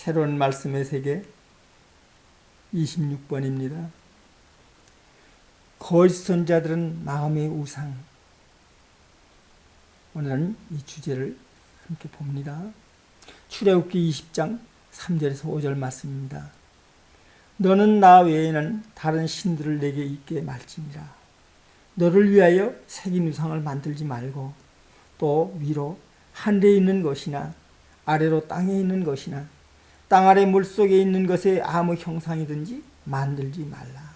새로운 말씀의 세계 26번입니다. 거짓 선자들은 마음의 우상. 오늘은 이 주제를 함께 봅니다. 출애굽기 20장 3절에서 5절 말씀입니다. 너는 나 외에는 다른 신들을 내게 있게 말지니라. 너를 위하여 새긴 우상을 만들지 말고 또 위로 하늘에 있는 것이나 아래로 땅에 있는 것이나 땅 아래 물속에 있는 것에 아무 형상이든지 만들지 말라.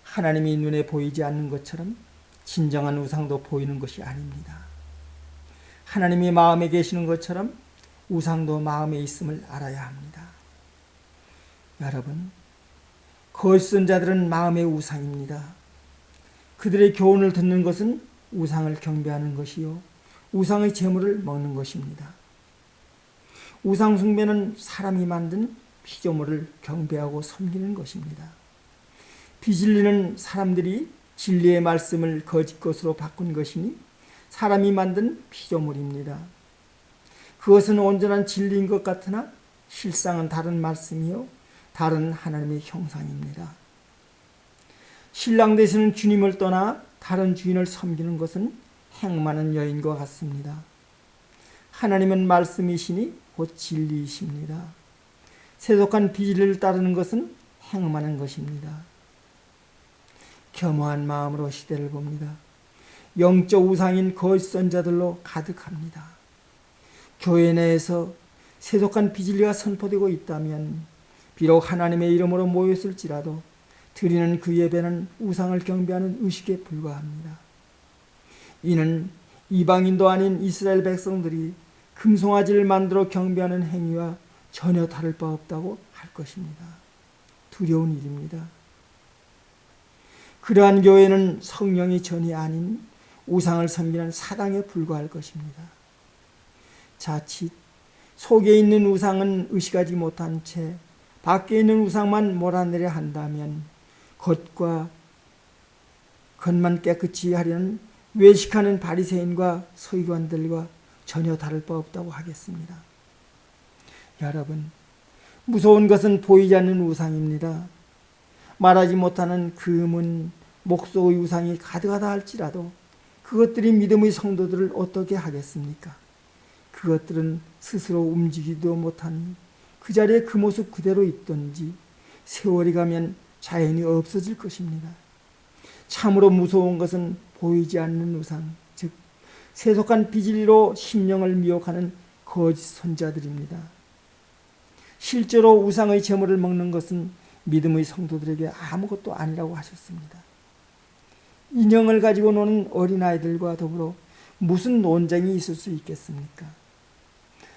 하나님이 눈에 보이지 않는 것처럼 진정한 우상도 보이는 것이 아닙니다. 하나님이 마음에 계시는 것처럼 우상도 마음에 있음을 알아야 합니다. 여러분, 거짓 선자들은 마음의 우상입니다. 그들의 교훈을 듣는 것은 우상을 경배하는 것이요 우상의 제물을 먹는 것입니다. 우상 숭배는 사람이 만든 피조물을 경배하고 섬기는 것입니다. 비진리는 사람들이 진리의 말씀을 거짓 것으로 바꾼 것이니 사람이 만든 피조물입니다. 그것은 온전한 진리인 것 같으나 실상은 다른 말씀이요 다른 하나님의 형상입니다. 신랑 되시는 주님을 떠나 다른 주인을 섬기는 것은 행많은 여인과 같습니다. 하나님은 말씀이시니 곧 진리이십니다. 세속한 비진리를 따르는 것은 행많은 것입니다. 겸허한 마음으로 시대를 봅니다. 영적 우상인 거짓 선자들로 가득합니다. 교회 내에서 세속한 비진리가 선포되고 있다면 비록 하나님의 이름으로 모였을지라도 드리는 그 예배는 우상을 경배하는 의식에 불과합니다. 이는 이방인도 아닌 이스라엘 백성들이 금송아지를 만들어 경배하는 행위와 전혀 다를 바 없다고 할 것입니다. 두려운 일입니다. 그러한 교회는 성령이 전이 아닌 우상을 섬기는 사당에 불과할 것입니다. 자칫 속에 있는 우상은 의식하지 못한 채 밖에 있는 우상만 몰아내려 한다면 겉만 깨끗이 하려는 외식하는 바리새인과 서기관들과 전혀 다를 바 없다고 하겠습니다. 여러분, 무서운 것은 보이지 않는 우상입니다. 말하지 못하는 금은 목소의 우상이 가득하다 할지라도 그것들이 믿음의 성도들을 어떻게 하겠습니까? 그것들은 스스로 움직이지도 못하니 그 자리에 그 모습 그대로 있던지 세월이 가면 자연히 없어질 것입니다. 참으로 무서운 것은 보이지 않는 우상, 즉 세속한 비진리로 심령을 미혹하는 거짓 선자들입니다. 실제로 우상의 제물을 먹는 것은 믿음의 성도들에게 아무것도 아니라고 하셨습니다. 인형을 가지고 노는 어린아이들과 더불어 무슨 논쟁이 있을 수 있겠습니까?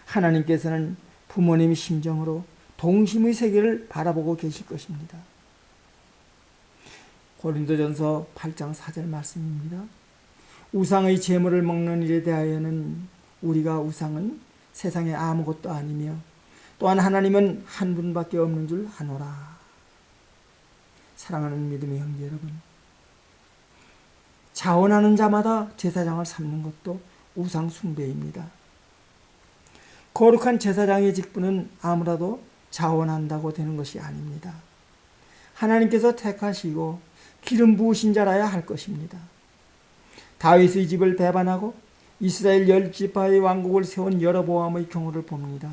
하나님께서는 부모님의 심정으로 동심의 세계를 바라보고 계실 것입니다. 고린도전서 8장 4절 말씀입니다. 우상의 제물을 먹는 일에 대하여는 우리가 우상은 세상에 아무것도 아니며 또한 하나님은 한 분밖에 없는 줄 아노라. 사랑하는 믿음의 형제 여러분, 자원하는 자마다 제사장을 삼는 것도 우상 숭배입니다. 거룩한 제사장의 직분은 아무라도 자원한다고 되는 것이 아닙니다. 하나님께서 택하시고 기름 부으신 자라야 할 것입니다. 다윗의 집을 배반하고 이스라엘 10지파의 왕국을 세운 여로보암의 경우를 봅니다.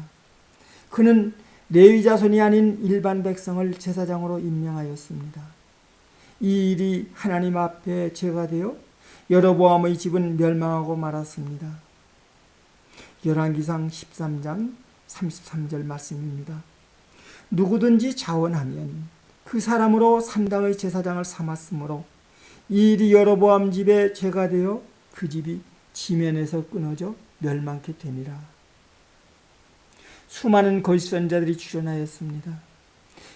그는 레위 자손이 아닌 일반 백성을 제사장으로 임명하였습니다. 이 일이 하나님 앞에 죄가 되어 여로보암의 집은 멸망하고 말았습니다. 열왕기상 13장 33절 말씀입니다. 누구든지 자원하면 그 사람으로 삼당의 제사장을 삼았으므로 이 일이 여로보암 집에 죄가 되어 그 집이 지면에서 끊어져 멸망케 되니라. 수많은 거짓 선자들이 출현하였습니다.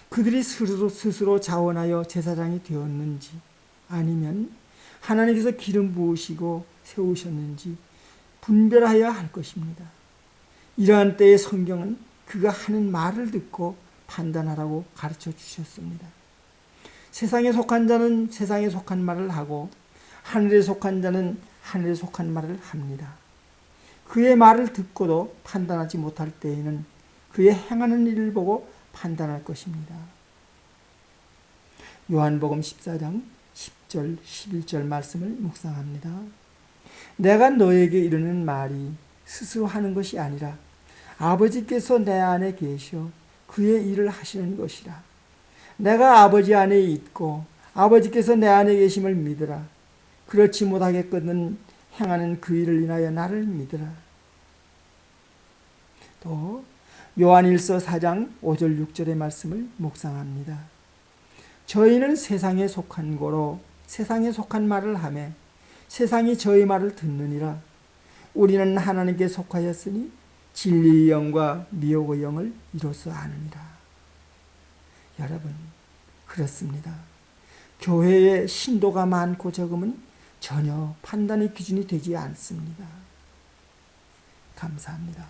그들이 스스로 자원하여 제사장이 되었는지 아니면 하나님께서 기름 부으시고 세우셨는지 분별하여야 할 것입니다. 이러한 때에 성경은 그가 하는 말을 듣고 판단하라고 가르쳐 주셨습니다. 세상에 속한 자는 세상에 속한 말을 하고 하늘에 속한 자는 하늘에 속한 말을 합니다. 그의 말을 듣고도 판단하지 못할 때에는 그의 행하는 일을 보고 판단할 것입니다. 요한복음 14장 10절 11절 말씀을 묵상합니다. 내가 너에게 이르는 말이 스스로 하는 것이 아니라 아버지께서 내 안에 계셔 그의 일을 하시는 것이라. 내가 아버지 안에 있고 아버지께서 내 안에 계심을 믿으라. 그렇지 못하겠거든 행하는 그 일을 인하여 나를 믿으라. 또 요한일서 4장 5절 6절의 말씀을 묵상합니다. 저희는 세상에 속한 고로 세상에 속한 말을 하며 세상이 저희 말을 듣느니라. 우리는 하나님께 속하였으니 진리의 영과 미혹의 영을 이로써 아느니라. 여러분, 그렇습니다. 교회에 신도가 많고 적음은 전혀 판단의 기준이 되지 않습니다. 감사합니다.